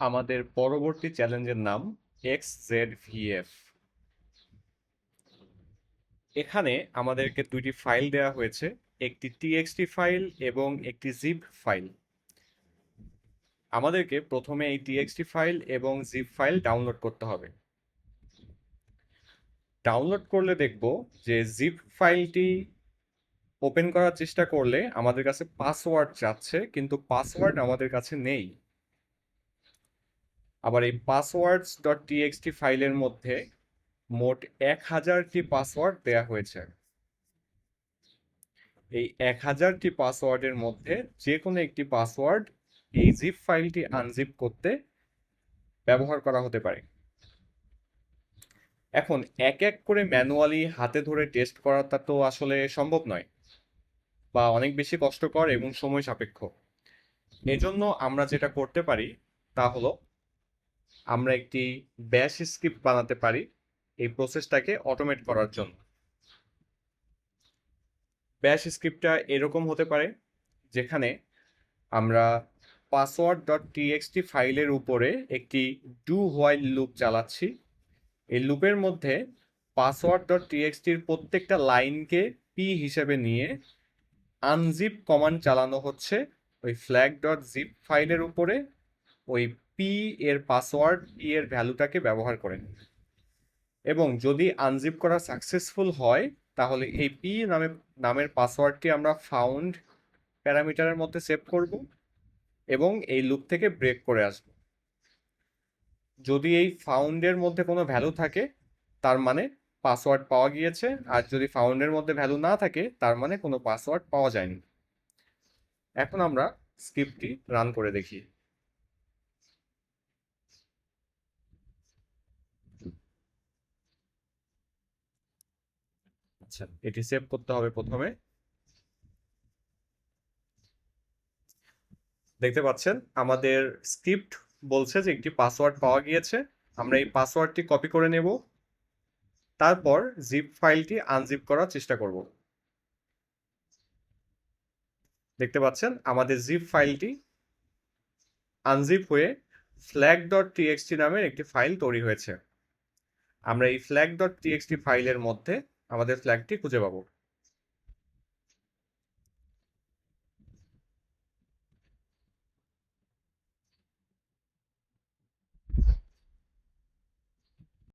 আমাদের পরবর্তী চ্যালেঞ্জের নাম XZVF। এখানে আমাদেরকে দুইটি ফাইল দেওয়া হয়েছে, একটি TXT ফাইল এবং একটি জিপ ফাইল। আমাদেরকে প্রথমে এই TXT ফাইল এবং জিপ ফাইল ডাউনলোড করতে হবে। ডাউনলোড করলে দেখব যে জিপ ফাইলটি ওপেন করার চেষ্টা করলে আমাদের কাছে পাসওয়ার্ড চাচ্ছে, কিন্তু পাসওয়ার্ড আমাদের কাছে নেই। আবার এই পাসওয়ার্ডস ডট টিএক্সটি ফাইলের মধ্যে মোট 1000টি পাসওয়ার্ড দেয়া হয়েছে। এই 1000টি পাসওয়ার্ডের মধ্যে যে কোনো একটি পাসওয়ার্ড এই জিপ ফাইলটি আনজিপ করতে ব্যবহার করা হতে পারে। এখন এক এক করে ম্যানুয়ালি হাতে ধরে টেস্ট করাটা তো আসলে সম্ভব নয়, বা অনেক বেশি কষ্টকর এবং সময় সাপেক্ষ। এজন্য আমরা যেটা করতে পারি তা হলো আমরা একটি ব্যাশ স্ক্রিপ্ট বানাতে পারি এই প্রসেসটাকে অটোমেট করার জন্য। ব্যাশ স্ক্রিপ্টটা এরকম হতে পারে, যেখানে আমরা পাসওয়ার্ড ডট টিএক্সটি ফাইলের উপরে একটি ডু হোয়াইল লুপ চালাচ্ছি। এই লুপের মধ্যে পাসওয়ার্ড ডট টিএক্সটির প্রত্যেকটা লাইনকে পি হিসেবে নিয়ে আনজিপ কমান্ড চালানো হচ্ছে ওই ফ্ল্যাগ ডট জিপ ফাইলের উপরে, ওই পি এর পাসওয়ার্ড পি এর ভ্যালুটাকে ব্যবহার করে। এবং যদি আনজিপ করা সাকসেসফুল হয় তাহলে এই পি নামের পাসওয়ার্ডটি আমরা ফাউন্ড প্যারামিটারের মধ্যে সেভ করব এবং এই লুপ থেকে ব্রেক করে আসব। যদি এই ফাউন্ডের মধ্যে কোনো ভ্যালু থাকে তার মানে পাসওয়ার্ড পাওয়া গিয়েছে, আর যদি ফাউন্ডের মধ্যে ভ্যালু না থাকে তার মানে কোনো পাসওয়ার্ড পাওয়া যায়নি। এখন আমরা স্ক্রিপ্টটি রান করে দেখি। আচ্ছা, এটি সেভ করতে হবে প্রথমে। দেখতে পাচ্ছেন আমাদের স্ক্রিপ্ট বলছে যে একটি পাসওয়ার্ড পাওয়া গিয়েছে। আমরা এই পাসওয়ার্ডটি কপি করে নেব, তারপর জিপ ফাইলটি আনজিপ করার চেষ্টা করব। দেখতে পাচ্ছেন আমাদের জিপ ফাইলটি আনজিপ হয়ে ফ্ল্যাগ ডট টিএক্সটি নামের একটি ফাইল তৈরি হয়েছে। আমরা এই ফ্ল্যাগ ডট টিএক্সটি ফাইলের মধ্যে আমাদের ফ্ল্যাগটি খুঁজে পাবো।